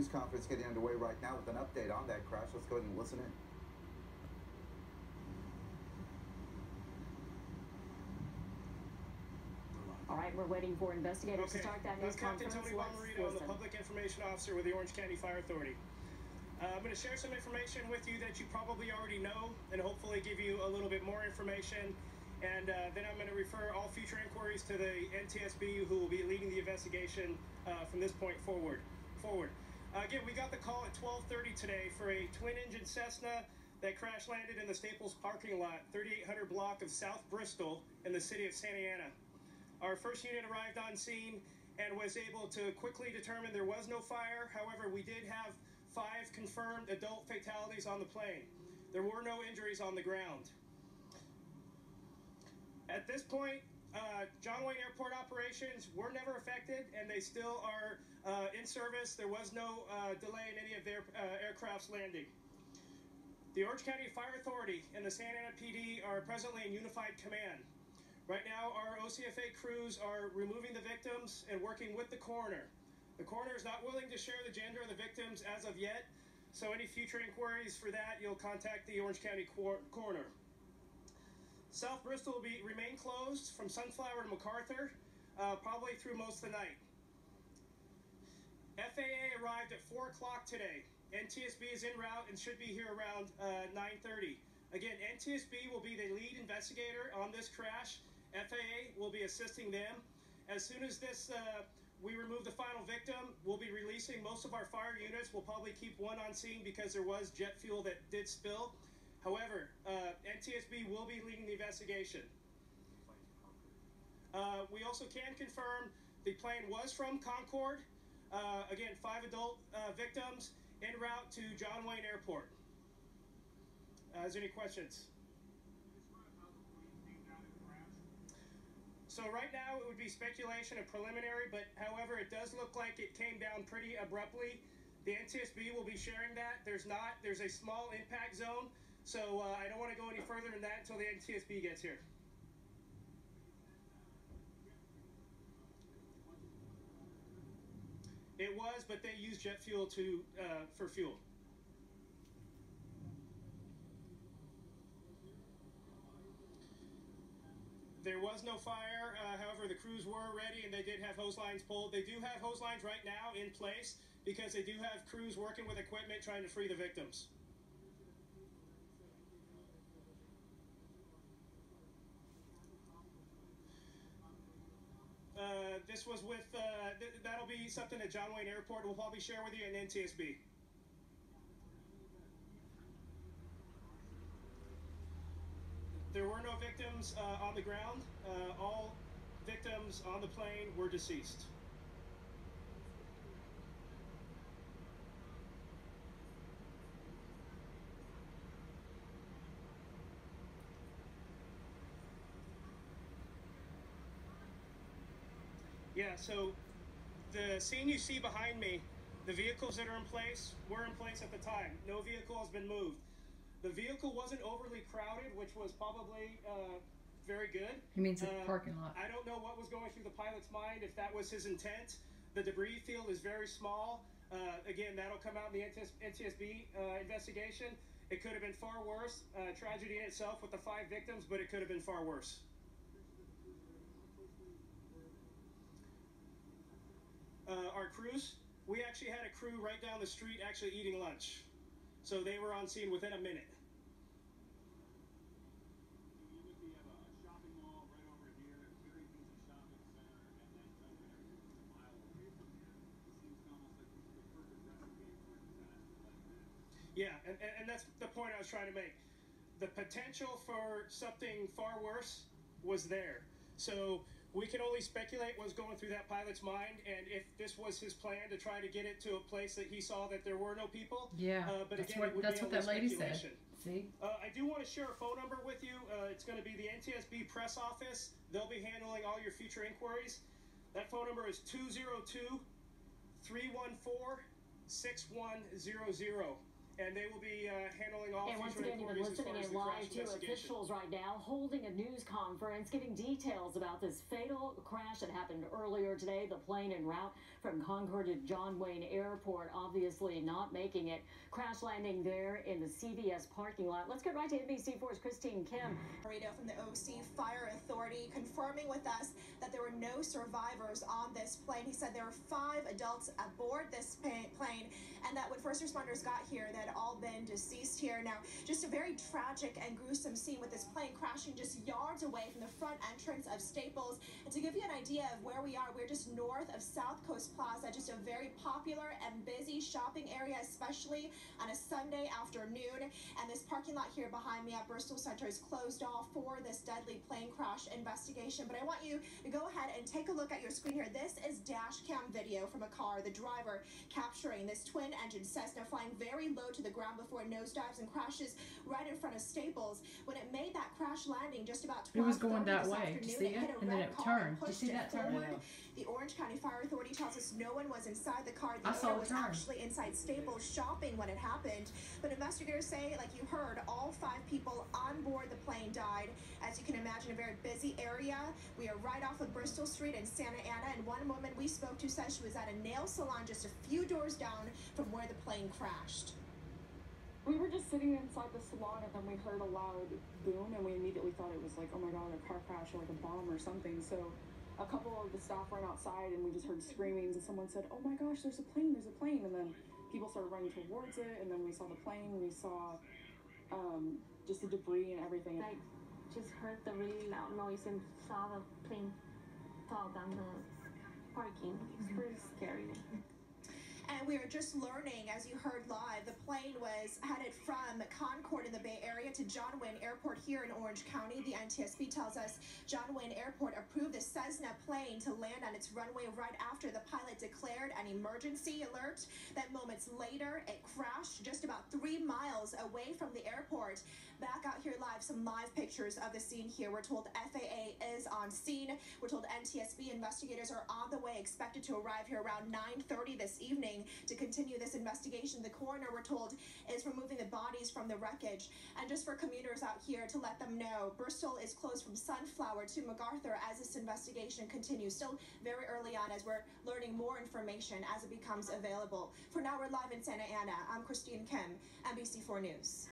news conference getting underway right now with an update on that crash. Let's go ahead and listen in. All right, we're waiting for investigators to start that news conference. Captain Tony Bomarito, the Public Information Officer with the Orange County Fire Authority. I'm going to share some information with you that you probably already know and hopefully give you a little bit more information. And then I'm going to refer all future inquiries to the NTSB, who will be leading the investigation from this point forward. Again, we got the call at 12:30 today for a twin-engine Cessna that crash landed in the Staples parking lot, 3800 block of South Bristol in the city of Santa Ana. Our first unit arrived on scene and was able to quickly determine there was no fire. However, we did have 5 confirmed adult fatalities on the plane. There were no injuries on the ground. At this point, John Wayne Airport operations were never affected, and they still are in service. There was no delay in any of their aircraft's landing. The Orange County Fire Authority and the Santa Ana PD are presently in unified command. Right now, our OCFA crews are removing the victims and working with the coroner. The coroner is not willing to share the gender of the victims as of yet, so any future inquiries for that, you'll contact the Orange County coroner. South Bristol will remain closed from Sunflower to MacArthur, probably through most of the night. FAA arrived at 4 o'clock today. NTSB is en route and should be here around 9:30. Again, NTSB will be the lead investigator on this crash. FAA will be assisting them. As soon as we remove the final victim, we'll be releasing most of our fire units. We'll probably keep one on scene because there was jet fuel that did spill. However, NTSB will be leading the investigation. We also can confirm the plane was from Concord. Again, 5 adult victims en route to John Wayne Airport. Is there any questions? So right now it would be speculation and preliminary, but however, it does look like it came down pretty abruptly. The NTSB will be sharing that. There's a small impact zone, so I don't want to go any further than that until the NTSB gets here. It was, but they use jet fuel for fuel. There was no fire, however, the crews were ready and they did have hose lines pulled. They do have hose lines right now in place because they do have crews working with equipment trying to free the victims. This was with, that'll be something that John Wayne Airport will probably share with you in NTSB. There were no victims on the ground. All victims on the plane were deceased. Yeah, so the scene you see behind me, the vehicles that are in place were in place at the time. No vehicle has been moved. The vehicle wasn't overly crowded, which was probably very good. He means a parking lot. I don't know what was going through the pilot's mind, if that was his intent. The debris field is very small. Again, that'll come out in the NTSB investigation. It could have been far worse. Tragedy in itself with the 5 victims, but it could have been far worse. Our crews, we actually had a crew right down the street actually eating lunch. So they were on scene within a minute. Yeah, and that's the point I was trying to make. The potential for something far worse was there. So we can only speculate what's going through that pilot's mind, and if this was his plan to try to get it to a place that he saw that there were no people. Yeah, but that's again, what that lady said. See? I do want to share a phone number with you. It's going to be the NTSB press office. They'll be handling all your future inquiries. That phone number is 202-314-6100. and they will be handling all and once future again, you've been inquiries as listening far as in the crash live to investigation. officials right now holding a news conference, giving details about this fatal crash that happened earlier today. The plane en route from Concord to John Wayne Airport, obviously not making it. Crash landing there in the CVS parking lot. Let's get right to NBC4's Christine Kim. Radio from the OC Fire Authority confirming with us that there were no survivors on this plane. He said there were 5 adults aboard this plane, and that when first responders got here, they had all been deceased here. Now, just a very tragic and gruesome scene with this plane crashing just yards away from the front entrance of Staples. And to give you an idea of where we are, we're just north of South Coast Plaza, just a very popular and busy shopping area, especially on a Sunday afternoon. And this parking lot here behind me at Bristol Center is closed off for this deadly plane crash investigation. But I want you to go ahead and take a look at your screen here. This is dash cam video from a car, the driver capturing this twin-engine Cessna flying very low to the ground before it nosedives and crashes right in front of Staples. When it made that crash landing just about 12:30 It was going that this way. afternoon, Did you see hit it? a And then red it car and turned. Did you pushed see it that turn? forward. The Orange County Fire Authority tells us no one was inside the car. The I saw owner the was turn. actually inside Staples shopping when it happened. But investigators say, like you heard, all 5 people on board the plane died. As you can imagine, a very busy area. We are right off of Bristol Street in Santa Ana, and one woman we spoke to says she was at a nail salon just a few doors down from where the plane crashed. We were just sitting inside the salon, and then we heard a loud boom, and we immediately thought it was like, oh my god, a car crash or like a bomb or something. So a couple of the staff ran outside, and we just heard screaming, and someone said, oh my gosh, there's a plane, and then people started running towards it, and then we saw the plane, we saw just the debris and everything. I just heard the really loud noise and saw the plane fall down the parking. It's pretty scary. And we are just learning, as you heard live, the plane was headed from Concord in the Bay Area to John Wayne Airport here in Orange County. The NTSB tells us John Wayne Airport approved the Cessna plane to land on its runway right after the pilot declared an emergency alert. Then moments later, it crashed just about 3 miles away from the airport. Back out here live, some live pictures of the scene here. We're told FAA is on scene. We're told NTSB investigators are on the way, expected to arrive here around 9:30 this evening to continue this investigation. The coroner, we're told, is removing the bodies from the wreckage. And just for commuters out here, to let them know, Bristol is closed from Sunflower to MacArthur as this investigation continues. Still very early on as we're learning more information as it becomes available. For now, we're live in Santa Ana. I'm Christine Kim, NBC4 News.